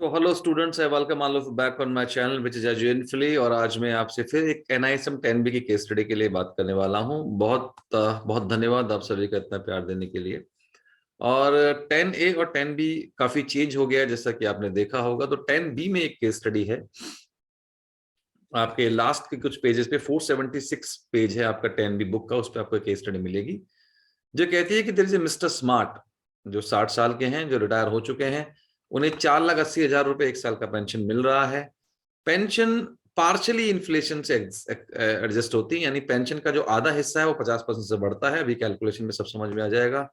तो hello students, I welcome all of back on my channel which is एजुएनफुली। और आज मैं आपसे फिर एक एनआईएसएम 10B की केस स्टडी के लिए बात करने वाला हूं। बहुत धन्यवाद आप सभी का इतना प्यार देने के लिए। और 10A और 10B काफी चेंज हो गया है, जैसा कि आपने देखा होगा। तो 10B में एक केस स्टडी है, आपके लास्ट के कुछ पेजेस पे 476 पेज है आपका 10B बुक का, उस पर आपको केस स्टडी मिलेगी जो कहती है कि there is a mister Smart जो 60 साल के हैं, जो रिटायर हो चुके हैं। उन्हें 4,80,000 रुपए एक साल का पेंशन मिल रहा है। पेंशन पार्शली इन्फ्लेशन से एडजस्ट होती है, यानी पेंशन का जो आधा हिस्सा है वो 50% से बढ़ता है। अभी कैलकुलेशन में सब समझ में आ जाएगा,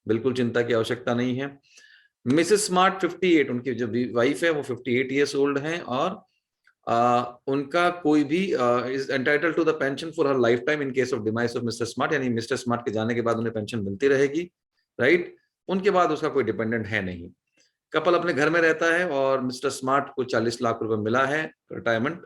बिल्कुल चिंता की आवश्यकता नहीं है। मिसेस स्मार्ट 58, उनकी जो वाइफ है वो 58 ईयर्स ओल्ड हैं, और उनका कोई भी is entitle to the pension for her life time in case of demise of mister Smart, यानी मिस्टर स्मार्ट के जाने के बाद उन्हें पेंशन मिलती रहेगी, राइट। उनके बाद उसका कोई डिपेंडेंट है नहीं। कपल अपने घर में रहता है और मिस्टर स्मार्ट को 40 लाख रुपए मिला है रिटायरमेंट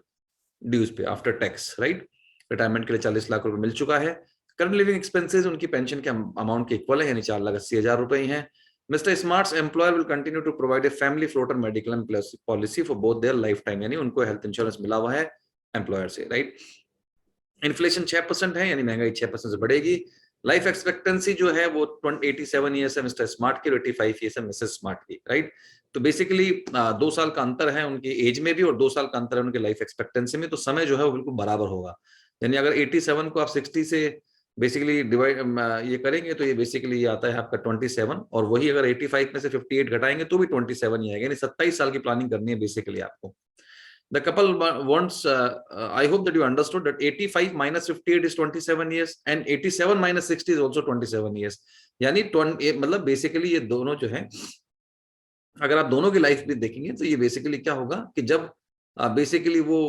ड्यूज पे आफ्टर टैक्स, राइट। रिटायरमेंट के लिए 40 लाख रुपए मिल चुका है। करंट लिविंग एक्सपेंसेस उनकी पेंशन के अमाउंट के इक्वल है, यानी 4,80,000 रुपए ही है। Mr. Smart's employer will continue to provide a family floater medical and policy for both their lifetime, यानी उनको हेल्थ इंश्योरेंस मिला हुआ है एम्प्लॉयर से, राइट। इन्फ्लेशन 6% है, यानी महंगाई 6% से बढ़ेगी। लाइफ एक्सपेक्टेंसी जो है वो 87 ईयर्स है मिस्टर स्मार्ट की, 85 ईयर्स है मिसेस स्मार्ट की, राइट। तो बेसिकली 2 साल का अंतर है उनकी एज में भी, और 2 साल का अंतर है उनके लाइफ एक्सपेक्टेंसी में। तो समय जो है वो बिल्कुल बराबर होगा, यानी अगर 87 को आप 60 से बेसिकली डिवाइड ये करेंगे तो ये बेसिकली आता है आपका 27, और वही अगर 85 में से 58 घटाएंगे तो भी 27 ही आएगा, यानी 27 साल की प्लानिंग करनी है बेसिकली आपको। The couple wants, I hope that you understood that 85 minus 58 is 27 years and 87 minus 60 is also 27 years, यानी मतलब बेसिकली ये दोनों जो है, अगर आप दोनों की लाइफ भी देखेंगे तो ये बेसिकली क्या होगा कि जब बेसिकली वो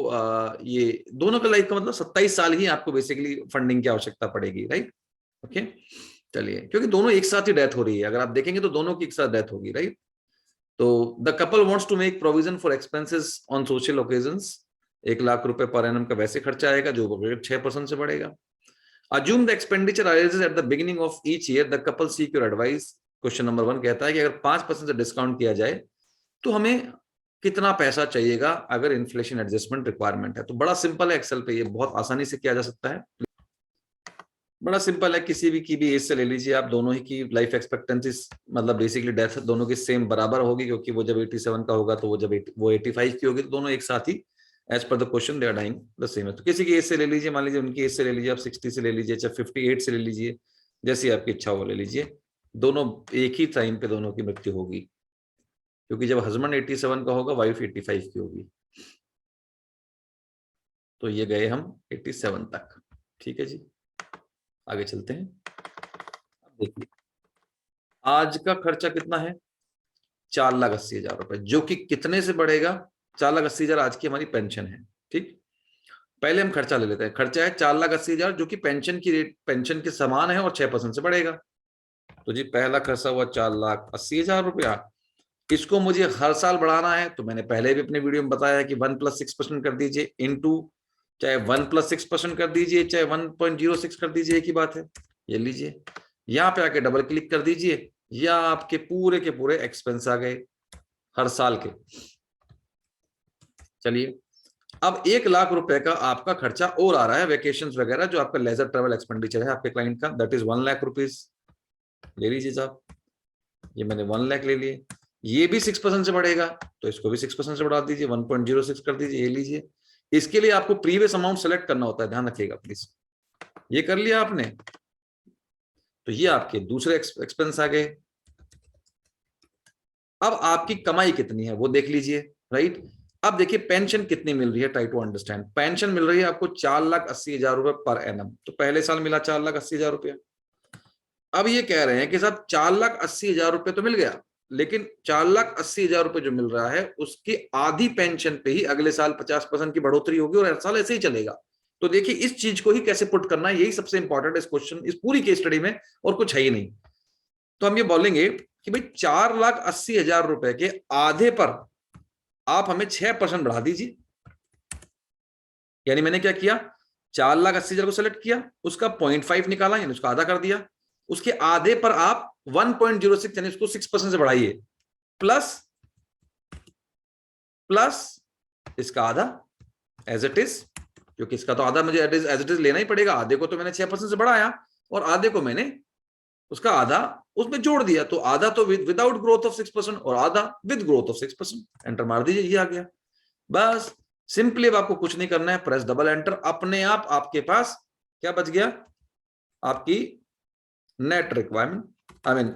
ये दोनों का लाइफ का मतलब 27 साल ही आपको बेसिकली फंडिंग की आवश्यकता पड़ेगी, राइट। ओके, चलिए, क्योंकि दोनों एक साथ ही डेथ हो रही है, अगर आप देखेंगे तो दोनों की एक साथ डेथ होगी, राइट। तो the couple wants to make provision for expenses on social occasions. 1,00,000 रुपए पर एनम का वैसे खर्चा आएगा जो 6% से बढ़ेगा। Assume the expenditure arises at the beginning of each year. The couple seek your advice. Question number 1 कहता है कि अगर 5% से डिस्काउंट किया जाए तो हमें कितना पैसा चाहिएगा अगर इन्फ्लेशन एडजस्टमेंट रिक्वायरमेंट है। तो बड़ा सिंपल है, एक्सेल पे ये बहुत आसानी से किया जा सकता है। बड़ा सिंपल है, किसी भी की भी एज से ले लीजिए आप, दोनों ही की लाइफ एक्सपेक्टेंसी मतलब बेसिकली डेथ दोनों की सेम बराबर होगी, क्योंकि वो जब 87 का होगा तो वो जब वो 85 की होगी, तो दोनों एक साथ ही as per the question they are dying the same है। तो किसी की एज से ले लीजिए, मान लीजिए उनकी एज से ले लीजिए, आप 60 से ले लीजिए, चाहे 58 से ले लीजिए, जैसी आपकी इच्छा हो ले लीजिए। दोनों एक ही टाइम पे दोनों की मृत्यु होगी, क्योंकि जब हस्बैंड 87 का होगा, वाइफ 85 की होगी। तो ये गए हम 87 तक, ठीक है जी। आगे चलते हैं। देखिए आज का खर्चा कितना है, 4,80,000 रुपए, जो कि कितने से बढ़ेगा। 4,80,000 आज की हमारी पेंशन है, ठीक। पहले हम खर्चा ले लेते हैं। खर्चा है 4,80,000 जो कि पेंशन की रेट, पेंशन के समान है, और 6% से बढ़ेगा। तो जी पहला खर्चा हुआ 4,80,000 रुपया। इसको मुझे हर साल बढ़ाना है, तो मैंने पहले भी अपने वीडियो में बताया कि 1 + 6% कर दीजिए, इंटू चाहे 1 + 6% कर दीजिए, चाहे 1.06 कर दीजिए, एक ही बात है। ये लीजिए, यहाँ पे आके डबल क्लिक कर दीजिए, या आपके पूरे के पूरे एक्सपेंस आ गए हर साल के। चलिए, अब 1,00,000 रुपए का आपका खर्चा और आ रहा है, वेकेशंस वगैरह, जो आपका लेजर ट्रेवल एक्सपेंडिचर है आपके क्लाइंट का, दैट इज 1,00,000 रुपीज। ले लीजिए साहब, ये मैंने 1,00,000 ले लिए। ये भी 6% से बढ़ेगा, तो इसको भी 6% से बढ़ा दीजिए, 1.06 कर दीजिए, ये लीजिए। इसके लिए आपको प्रीवियस अमाउंट सेलेक्ट करना होता है, ध्यान रखिएगा प्लीज। ये कर लिया आपने, तो ये आपके दूसरे एक्सपेंस आ गए। अब आपकी कमाई कितनी है वो देख लीजिए, राइट। अब देखिए पेंशन कितनी मिल रही है, ट्राई टू अंडरस्टैंड। पेंशन मिल रही है आपको 4,80,000 रुपए पर एनम। तो पहले साल मिला 4,80,000 रुपया। अब ये कह रहे हैं कि साहब 4,80,000 रुपए तो मिल गया, लेकिन 4,80,000 रुपए जो मिल रहा है उसकी आधी पेंशन पे ही अगले साल 50% की बढ़ोतरी होगी, और हर साल ऐसे ही चलेगा। तो देखिए इस चीज को ही कैसे पुट करना है, यही सबसे इंपॉर्टेंट इस क्वेश्चन, इस पूरी केस स्टडी में, और कुछ है ही नहीं। तो हम ये बोलेंगे कि भाई 4,80,000 रुपए के आधे पर आप हमें 6% बढ़ा दीजिए। यानी मैंने क्या किया, 4,80,000 को सेलेक्ट किया, उसका 0.5 निकाला, यानी उसका आधा कर दिया। उसके आधे पर आप 1.06 यानी उसको 6% से बढ़ाइए, प्लस प्लस इसका आधा एज इट इज, क्योंकि इसका तो आधा मुझे एज इट इज लेना ही पड़ेगा। आधे को तो मैंने 6% से बढ़ाया और आधे को मैंने उसका आधा उसमें जोड़ दिया, तो आधा तो विदाउट ग्रोथ ऑफ 6% और आधा विद ग्रोथ ऑफ 6%। एंटर मार दीजिए, ये आ गया। बस सिंपली अब आपको कुछ नहीं करना है, प्रेस डबल एंटर, अपने आप आपके पास क्या बच गया, आपकी net requirement, I mean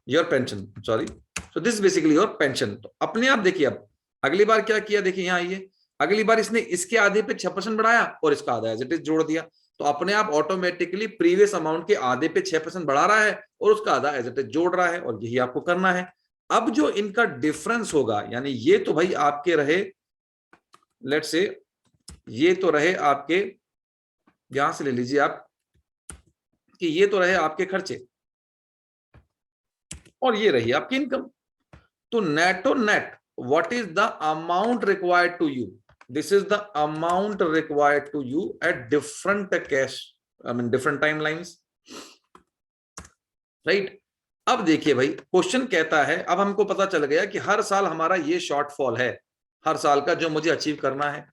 your pension, sorry. So this basically your pension. तो अपने आप देखिए, अब अगली बार क्या किया, देखिए यहां आइए, अगली बार इसने इसके आधे पे 6% बढ़ाया और इसका आधा एज इट इज जोड़ दिया, तो अपने आप ऑटोमेटिकली प्रीवियस अमाउंट के आधे पे 6% बढ़ा रहा है और उसका आधा एज इट इज जोड़ रहा है, और यही आपको करना है। अब जो इनका डिफरेंस होगा, यानी ये तो भाई आपके रहे, लेट्स से ये तो रहे आपके, यहां से ले लीजिए आप कि ये तो रहे आपके खर्चे और ये रही आपकी इनकम। तो नेटो net, what is the amount required to you, this is the amount required to you at different cash, I mean different timelines, right. अब देखिए भाई, क्वेश्चन कहता है, अब हमको पता चल गया कि हर साल हमारा ये शॉर्टफॉल है, हर साल का जो मुझे अचीव करना है,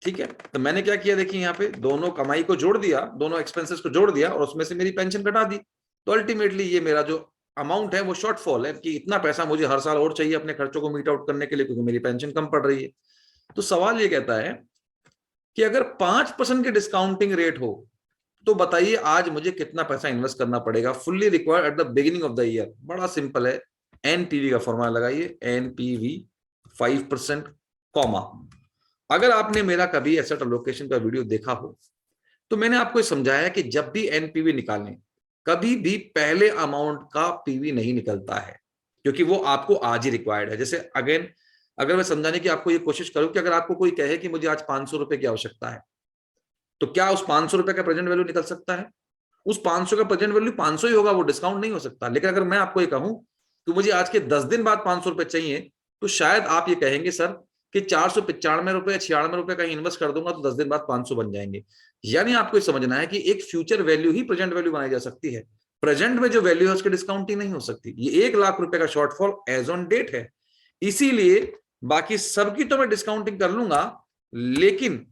ठीक है। तो मैंने क्या किया, देखिए यहाँ पे दोनों कमाई को जोड़ दिया, दोनों एक्सपेंसेस को जोड़ दिया और उसमें से मेरी पेंशन घटा दी। तो अल्टीमेटली ये मेरा जो अमाउंट है वो शॉर्टफॉल है, कि इतना पैसा मुझे हर साल और चाहिए अपने खर्चों को मीट आउट करने के लिए, क्योंकि मेरी पेंशन कम पड़ रही है। तो सवाल ये कहता है कि अगर 5% के डिस्काउंटिंग रेट हो तो बताइए आज मुझे कितना पैसा इन्वेस्ट करना पड़ेगा, fully required at the beginning of the year. बड़ा सिंपल है, एनपीवी का फॉर्मूला लगाइए, एनपीवी 5%, कॉमा। अगर आपने मेरा कभी एसेट एलोकेशन का वीडियो देखा हो तो मैंने आपको समझाया कि जब भी एनपीवी निकालें, कभी भी पहले अमाउंट का पीवी नहीं निकलता है, क्योंकि वो आपको आज ही रिक्वायर्ड है। जैसे अगेन, अगर मैं समझाने की आपको ये कोशिश करूं कि अगर आपको कोई कहे कि मुझे आज 500 रुपए की आवश्यकता है, तो क्या उस 500 रुपए का प्रेजेंट वैल्यू निकल सकता है? उस 500 का प्रेजेंट वैल्यू 500 ही होगा, वो डिस्काउंट नहीं हो सकता। लेकिन अगर मैं आपको ये कहूं कि मुझे आज के 10 दिन बाद 500 रुपए चाहिए, तो शायद आप ये कहेंगे सर कि 495 रुपए या 96 रुपए का इन्वेस्ट कर दूंगा तो 10 दिन बाद 500 बन जाएंगे। यानी आपको समझना है कि एक फ्यूचर वैल्यू ही प्रेजेंट वैल्यू बनाई जा सकती है, प्रेजेंट में जो वैल्यू है उसकी डिस्काउंटिंग नहीं हो सकती। ये 1 लाख रुपए का शॉर्टफॉल एज ऑन डेट है, इसीलिए बाकी सबकी तो मैं डिस्काउंटिंग कर लूंगा, लेकिन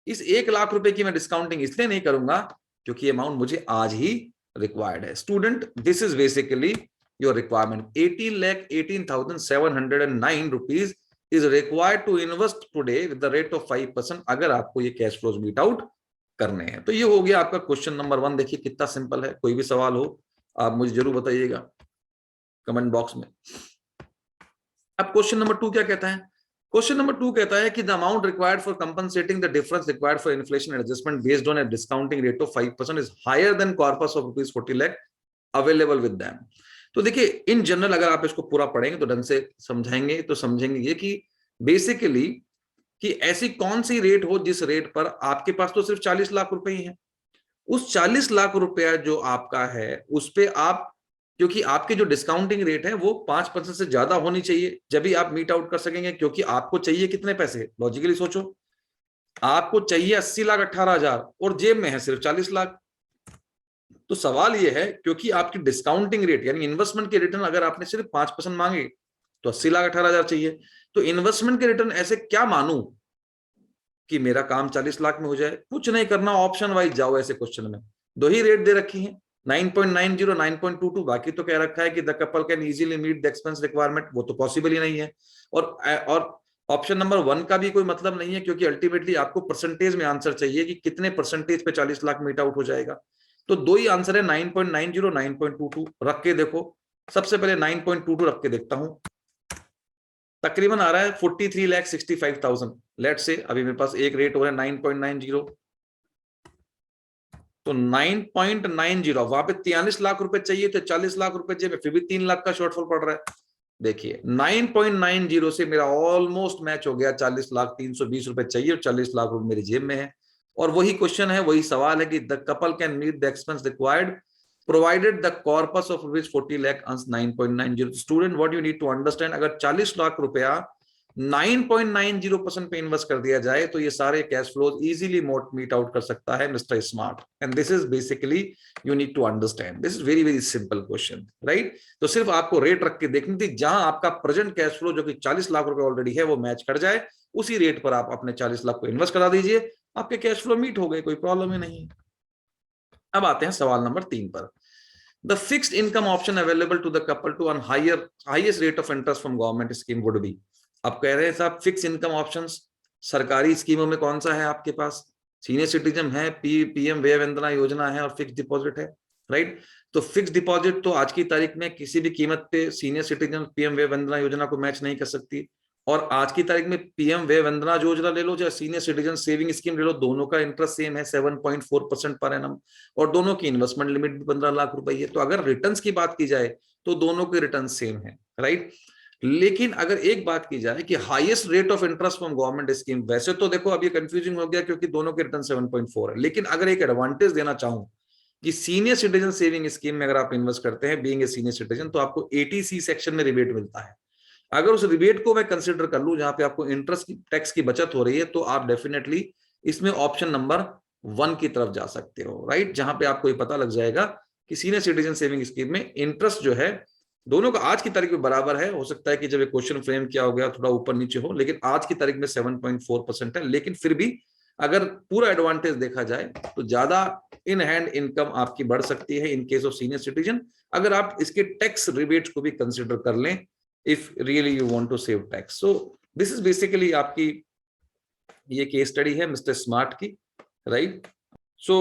इस 1 लाख रुपए की मैं डिस्काउंटिंग इसलिए नहीं करूंगा क्योंकि अमाउंट मुझे आज ही रिक्वायर्ड है। Student, this is basically your requirement. 18,18,709 rupees is required to invest today with the rate of 5%, अगर आपको ये कैश फ्लोज मीट आउट करने हैं। तो ये हो गया आपका क्वेश्चन नंबर 1। देखिए कितना सिंपल है। कोई भी सवाल हो आप मुझे जरूर बताइएगा कमेंट बॉक्स में। अब क्वेश्चन नंबर 2 क्या कहता है? क्वेश्चन नंबर 2 कहता है कि the amount required for compensating the difference required for inflation adjustment based on a discounting rate of 5% is higher than corpus of rupees 40 lakh available with them. तो देखिए इन जनरल अगर आप इसको पूरा पढ़ेंगे तो ढंग से समझाएंगे तो समझेंगे ये कि बेसिकली कि ऐसी कौन सी रेट हो जिस रेट पर आपके पास तो सिर्फ 40 लाख रुपए ही है, उस 40 लाख रुपया जो आपका है उस पे आप, क्योंकि आपकी जो डिस्काउंटिंग रेट है वो 5% से ज्यादा होनी चाहिए जब भी आप मीट आउट कर सकेंगे। क्योंकि आपको चाहिए कितने पैसे, लॉजिकली सोचो, आपको चाहिए 80,18,000 और जेब में है सिर्फ 40 लाख। तो सवाल ये है, क्योंकि आपकी डिस्काउंटिंग रेट यानी इन्वेस्टमेंट के रिटर्न अगर आपने सिर्फ 5% मांगे तो 80,18,000 चाहिए। तो इन्वेस्टमेंट के रिटर्न ऐसे क्या मानूं कि मेरा काम 40 लाख में हो जाए? कुछ नहीं करना, ऑप्शन वाइज जाओ। ऐसे क्वेश्चन में 2 ही रेट दे रखी है, 9.90, 9.22, बाकी तो कह रखा है कि the couple can easily meet the expense requirement, वो तो पॉसिबल ही नहीं है। और ऑप्शन नंबर 1 का भी कोई मतलब नहीं है, क्योंकि अल्टीमेटली आपको परसेंटेज में आंसर चाहिए कि कितने परसेंटेज पे 40 लाख मीट आउट हो जाएगा। तो 2 ही आंसर है, 9.90, 9.22 रख के देखो। सबसे पहले 9.22 रख के देखता हूं, तकरीबन आ रहा है 43,65,000। लेट से अभी मेरे पास एक रेट हो रहा है 9.90, तो 9.90 वहां पे 43 लाख रुपए चाहिए, तो 40 लाख रुपए जेब में, फिर भी 3 लाख का शॉर्टफॉल पड़ रहा है। देखिए 9.90 से मेरा ऑलमोस्ट मैच हो गया, 40 लाख 320 रुपए चाहिए और 40 लाख रुपए मेरी जेब में है। और वही क्वेश्चन है, वही सवाल है कि the couple can meet the expense required provided the corpus of rupees 40 lakh earns 9.90। Student, what you need to understand, अगर 40 लाख रुपया 9.90% पे इन्वेस्ट कर दिया जाए तो ये सारे cash flows easily meet out कर सकता है mister Smart. And this is basically you need to understand, this is very very simple question, right. तो सिर्फ आपको रेट रख के देखनी थी, जहां आपका प्रेजेंट कैश फ्लो जो कि 40 लाख रुपए ऑलरेडी है वो मैच कर जाए, उसी रेट पर आप अपने 40 लाख को इन्वेस्ट करा दीजिए, आपके कैश फ्लो मीट हो गए, कोई प्रॉब्लम ही नहीं। अब आते हैं सवाल नंबर 3 पर। The fixed income option available to the couple to earn highest rate of interest from government scheme would be। अब कह रहे हैं साहब फिक्स इनकम ऑप्शंस सरकारी स्कीमों में कौन सा है आपके पास? सीनियर सिटीजन है, पीएम व्यय वंदना योजना है और फिक्स डिपॉजिट है, राइट। तो फिक्स डिपॉजिट तो आज की तारीख में किसी भी कीमत पे सीनियर सिटीजन पीएम व्यय वंदना योजना को मैच नहीं कर सकती, और आज की तारीख में पीएम व्यय वंदना योजना ले लो चाहे सीनियर सिटीजन सेविंग स्कीम ले लो, दोनों का इंटरेस्ट सेम है 7.4% पर एनम, और दोनों की इन्वेस्टमेंट लिमिट भी 15 लाख रुपए है। तो अगर रिटर्न्स की बात की जाए तो दोनों के रिटर्न सेम है, राइट। लेकिन अगर एक बात की जाए कि highest rate of interest from government scheme, वैसे तो देखो अब ये कंफ्यूजिंग हो गया क्योंकि दोनों के रिटर्न 7.4 है, लेकिन अगर एक एडवांटेज देना चाहूं कि सीनियर सिटीजन सेविंग स्कीम में अगर आप इन्वेस्ट करते हैं बीइंग ए सीनियर सिटीजन तो आपको 80C सेक्शन में रिबेट मिलता है। अगर उस रिबेट को मैं कंसिडर कर लूं जहां पे आपको इंटरेस्ट की टैक्स की बचत हो रही है, तो आप डेफिनेटली इसमें ऑप्शन नंबर 1 की तरफ जा सकते हो, राइट। जहां पे आपको ये पता लग जाएगा कि सीनियर सिटीजन सेविंग स्कीम में इंटरेस्ट जो है दोनों का आज की तारीख में बराबर है। हो सकता है कि जब ये क्वेश्चन फ्रेम किया हो गया थोड़ा ऊपर नीचे हो, लेकिन आज की तारीख में 7.4% है। लेकिन फिर भी अगर पूरा एडवांटेज देखा जाए तो ज्यादा इन हैंड इनकम आपकी बढ़ सकती है इन केस ऑफ सीनियर सिटीजन, अगर आप इसके टैक्स रिबेट को भी कंसिडर कर लें, if really you want to save tax। so this is basically आपकी ये केस स्टडी है मिस्टर स्मार्ट की, right. So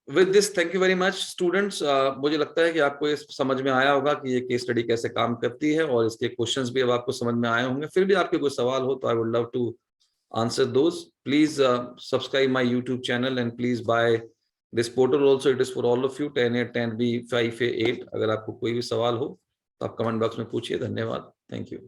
with this thank you very much students. मुझे लगता है कि आपको ये समझ में आया होगा कि ये केस स्टडी कैसे काम करती है और इसके क्वेश्चंस भी अब आपको समझ में आए होंगे। फिर भी आपके कोई सवाल हो तो I would love to answer those. Please subscribe my YouTube channel and please buy this portal also, it is for all of you 10A 10B 5A 8। अगर आपको कोई भी सवाल हो तो आप कमेंट बॉक्स में पूछिए। धन्यवाद, थैंक यू।